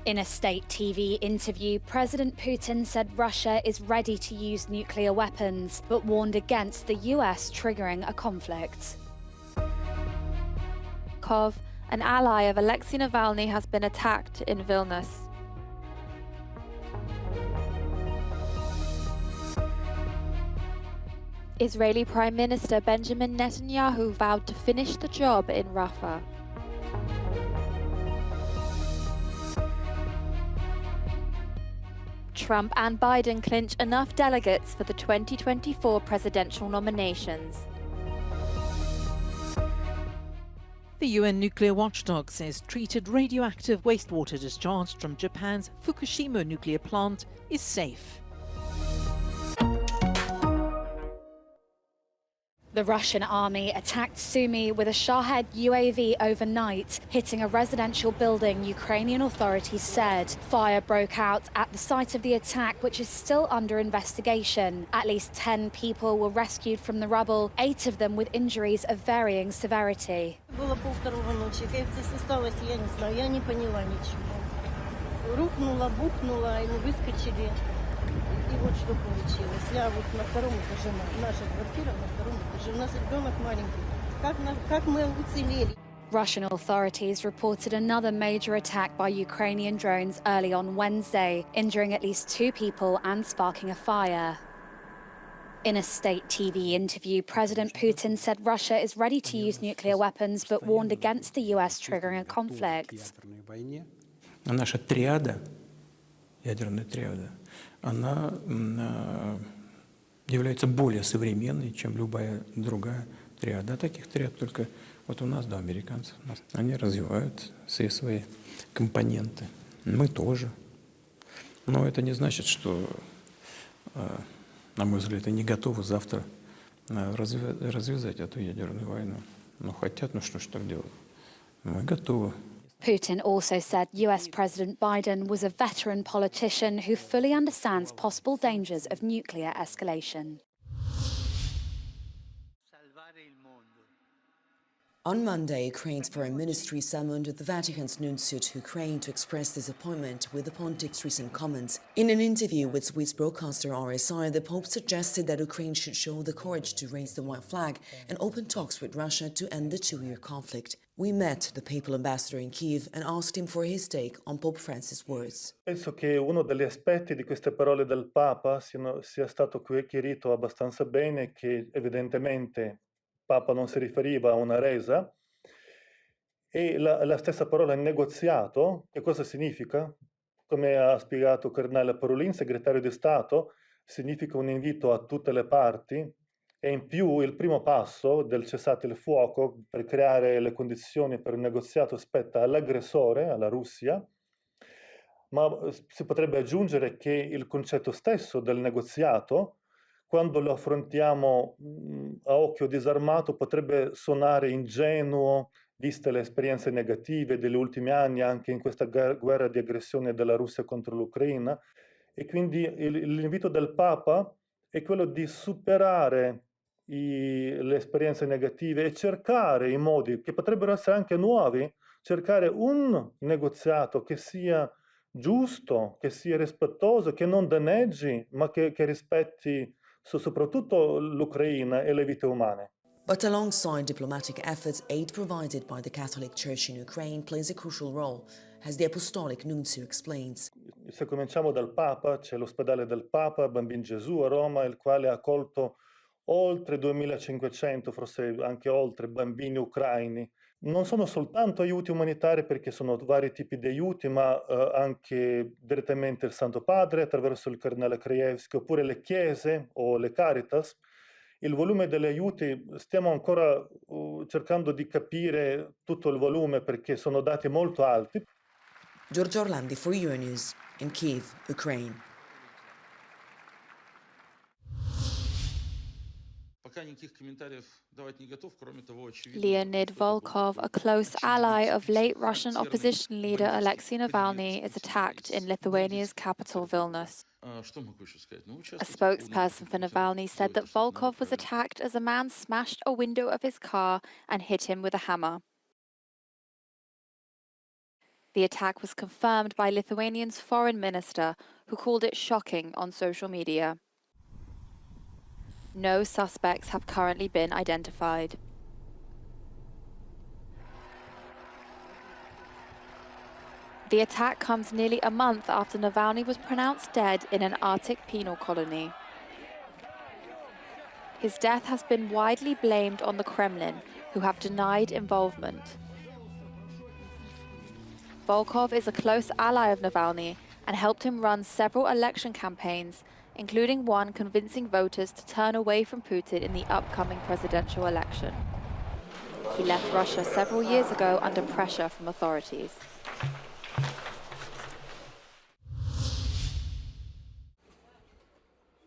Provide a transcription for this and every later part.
In a state TV interview, President Putin said Russia is ready to use nuclear weapons, but warned against the US triggering a conflict. Volkov, an ally of Alexei Navalny, has been attacked in Vilnius. Israeli Prime Minister Benjamin Netanyahu vowed to finish the job in Rafah. Trump and Biden clinch enough delegates for the 2024 presidential nominations. The UN nuclear watchdog says treated radioactive wastewater discharged from Japan's Fukushima nuclear plant is safe. The Russian army attacked Sumy with a Shahed UAV overnight, hitting a residential building, Ukrainian authorities said. Fire broke out at the site of the attack, which is still under investigation. At least 10 people were rescued from the rubble, 8 of them with injuries of varying severity. Было 1:30 ночи. Как это сталось, я не знаю, я не поняла ничего. Рухнула, бухнула, и мы выскочили. И вот что получилось. Я вот на втором этаже, наша квартира на втором этаже. У нас ребенок маленький. Как мы уцелели? Russian authorities reported another major attack by Ukrainian drones early on Wednesday, injuring at least 2 people and sparking a fire. In a state TV interview, President Putin said Russia is ready to use nuclear weapons, but warned against the US triggering a conflict. Наша триада, ядерная триада, она является более современной, чем любая другая триада. А таких триад только вот у нас, да, американцев. Они развивают все свои компоненты. Мы тоже. Но это не значит, что, на мой взгляд, они готовы завтра развязать эту ядерную войну. Но хотят, ну что ж так делать? Мы готовы. Putin also said US President Biden was a veteran politician who fully understands possible dangers of nuclear escalation. On Monday, Ukraine's Prim Ministry summoned the Vatican's nuncio to Ukraine to express disappointment with the pontiff's recent comments. In an interview with Swiss broadcaster RSI, the Pope suggested that Ukraine should show the courage to raise the white flag and open talks with Russia to end the 2-year conflict. We met the papal ambassador in Kyiv and asked him for his take on Pope Francis' words. Penso che uno degli aspetti di queste parole del Papa sia stato chiarito abbastanza bene, che evidentemente Papa non si riferiva a una resa, e la stessa parola negoziato, che cosa significa? Come ha spiegato Cardinale Parolin, segretario di Stato, significa un invito a tutte le parti, e in più il primo passo del cessate il fuoco per creare le condizioni per un negoziato spetta all'aggressore, alla Russia, ma si potrebbe aggiungere che il concetto stesso del negoziato, quando lo affrontiamo a occhio disarmato, potrebbe suonare ingenuo, viste le esperienze negative degli ultimi anni, anche in questa guerra di aggressione della Russia contro l'Ucraina. E quindi l'invito del Papa è quello di superare le esperienze negative e cercare i modi, che potrebbero essere anche nuovi, cercare un negoziato che sia giusto, che sia rispettoso, che non danneggi, ma che rispetti soprattutto l'Ucraina e le vite umane. But alongside diplomatic efforts, aid provided by the Catholic Church in Ukraine plays a crucial role, as the Apostolic Nuncio explains. Se cominciamo dal Papa, c'è l'ospedale del Papa, Bambin Gesù a Roma, il quale ha accolto oltre 2500, forse anche oltre, bambini ucraini. Non sono soltanto aiuti umanitari, perché sono vari tipi di aiuti, ma anche direttamente il Santo Padre, attraverso il Cardinale Krajewski, oppure le chiese o le Caritas. Il volume degli aiuti, stiamo ancora cercando di capire tutto il volume, perché sono dati molto alti. Giorgio Orlandi for Euronews in Kyiv, Ukraine. Leonid Volkov, a close ally of late Russian opposition leader Alexei Navalny, is attacked in Lithuania's capital Vilnius. A spokesperson for Navalny said that Volkov was attacked as a man smashed a window of his car and hit him with a hammer. The attack was confirmed by Lithuanian's foreign minister, who called it shocking on social media. No suspects have currently been identified. The attack comes nearly a month after Navalny was pronounced dead in an Arctic penal colony. His death has been widely blamed on the Kremlin, who have denied involvement. Volkov is a close ally of Navalny and helped him run several election campaigns, including one convincing voters to turn away from Putin in the upcoming presidential election. He left Russia several years ago under pressure from authorities.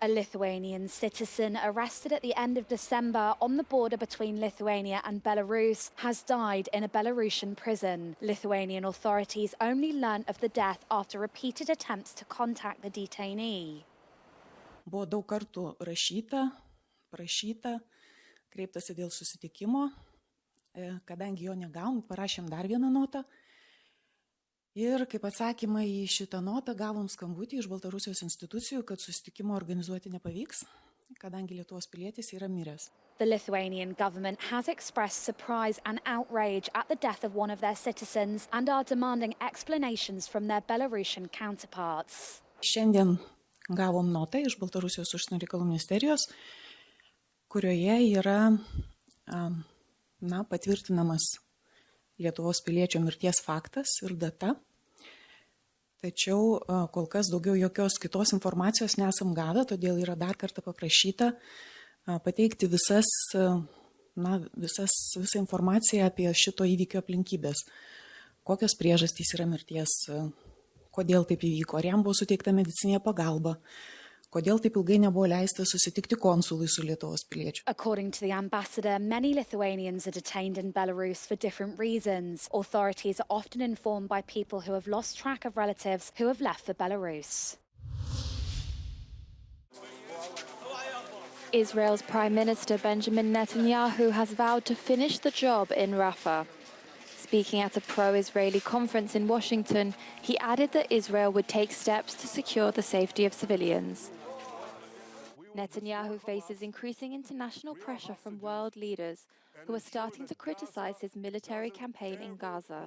A Lithuanian citizen arrested at the end of December on the border between Lithuania and Belarus has died in a Belarusian prison. Lithuanian authorities only learnt of the death after repeated attempts to contact the detainee. Buvo daug kartų prašyta, kreiptasi dėl susitikimo, kadangi jo negavom, parašėm dar vieną notą. Ir kaip atsakymą į šitą notą gavom skambutį iš Baltarusijos institucijų, kad susitikimo organizuoti nepavyks, kadangi Lietuvos pilietis yra miręs. The Lithuanian government has expressed surprise and outrage at the death of one of their citizens and are demanding explanations from their Belarusian counterparts. Šiandien gavom notą iš Baltarusijos užsienio reikalų ministerijos, kurioje yra patvirtinamas Lietuvos piliečio mirties faktas ir data. Tačiau kol kas daugiau jokios kitos informacijos nesam gavę, todėl yra dar kartą paprašyta pateikti visą informaciją apie šito įvykio aplinkybės. Kokios priežastys yra mirties, kodėl taip įvyko, ar jam buvo suteikta medicinė pagalba, kodėl taip ilgai nebuvo leista susitikti konsului su Lietuvos piliečiu. According to the ambassador, many Lithuanians are detained in Belarus for different reasons. Authorities are often informed by people who have lost track of relatives who have left for Belarus. Israel's Prime Minister Benjamin Netanyahu has vowed to finish the job in Rafah. Speaking at a pro-Israeli conference in Washington, he added that Israel would take steps to secure the safety of civilians. Netanyahu faces increasing international pressure from world leaders who are starting to criticize his military campaign in Gaza.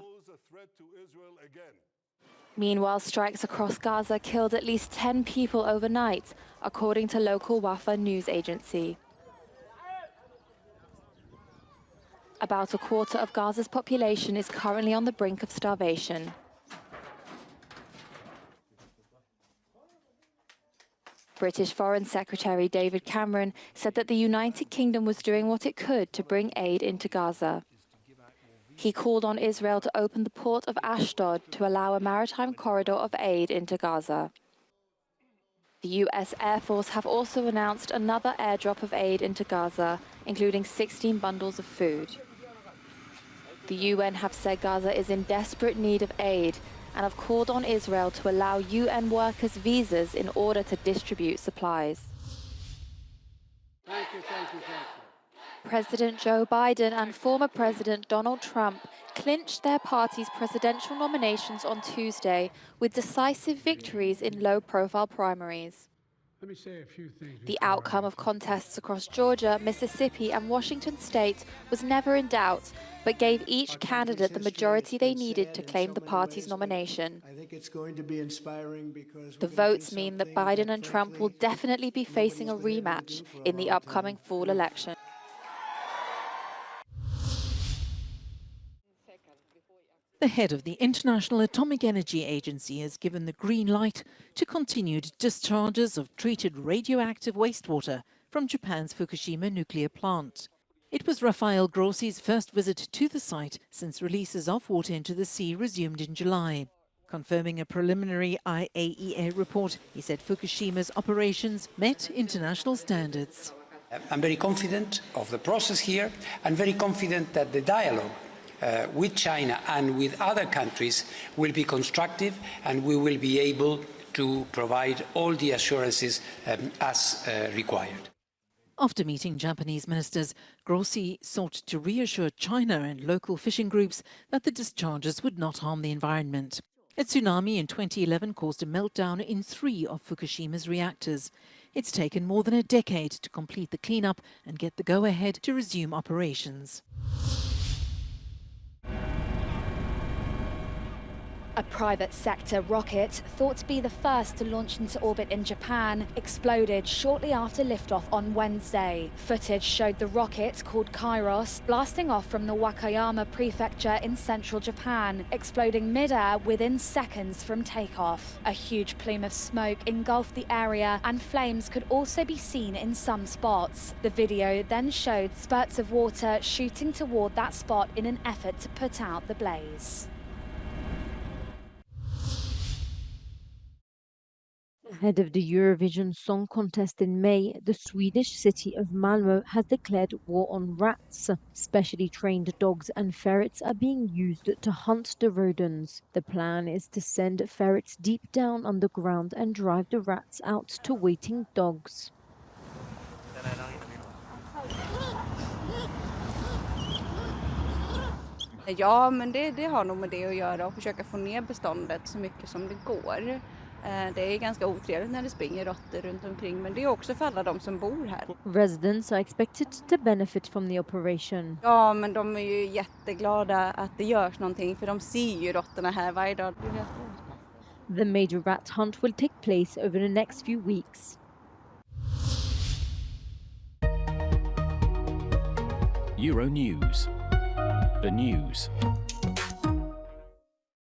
Meanwhile, strikes across Gaza killed at least 10 people overnight, according to local Wafa news agency. About a quarter of Gaza's population is currently on the brink of starvation. British Foreign Secretary David Cameron said that the United Kingdom was doing what it could to bring aid into Gaza. He called on Israel to open the port of Ashdod to allow a maritime corridor of aid into Gaza. The US Air Force have also announced another airdrop of aid into Gaza, including 16 bundles of food. The UN have said Gaza is in desperate need of aid and have called on Israel to allow UN workers visas in order to distribute supplies. Thank you. President Joe Biden and former President Donald Trump clinched their party's presidential nominations on Tuesday with decisive victories in low-profile primaries. Let me say a few things. The outcome of contests across Georgia, Mississippi, and Washington state was never in doubt, but gave each candidate the majority they needed to claim the party's nomination. I think it's going to be inspiring because The votes mean that Biden and Trump will definitely be facing a rematch in the upcoming fall election. The head of the International Atomic Energy Agency has given the green light to continued discharges of treated radioactive wastewater from Japan's Fukushima nuclear plant. It was Rafael Grossi's first visit to the site since releases of water into the sea resumed in July. Confirming a preliminary IAEA report, he said Fukushima's operations met international standards. I'm very confident of the process here and very confident that the dialogue with China and with other countries will be constructive and we will be able to provide all the assurances as required. After meeting Japanese ministers, Grossi sought to reassure China and local fishing groups that the discharges would not harm the environment. A tsunami in 2011 caused a meltdown in 3 of Fukushima's reactors. It's taken more than a decade to complete the cleanup and get the go-ahead to resume operations. A private sector rocket, thought to be the first to launch into orbit in Japan, exploded shortly after liftoff on Wednesday. Footage showed the rocket, called Kairos, blasting off from the Wakayama prefecture in central Japan, exploding mid-air within seconds from takeoff. A huge plume of smoke engulfed the area, and flames could also be seen in some spots. The video then showed spurts of water shooting toward that spot in an effort to put out the blaze. Ahead of the Eurovision Song Contest in May, the Swedish city of Malmö has declared war on rats. Specially trained dogs and ferrets are being used to hunt the rodents. The plan is to send ferrets deep down underground and drive the rats out to waiting dogs. Ja, men det har nog med det att göra och försöka få ner beståndet så mycket som det går. Det är ganska otrevligt när det springer råttor runt omkring, men det är också för alla de som bor här. Residents are expected to benefit from the operation. Ja, men de är ju jätteglada att det görs någonting, för de ser ju råttorna här varje dag. The major rat hunt will take place over the next few weeks. Euronews. The news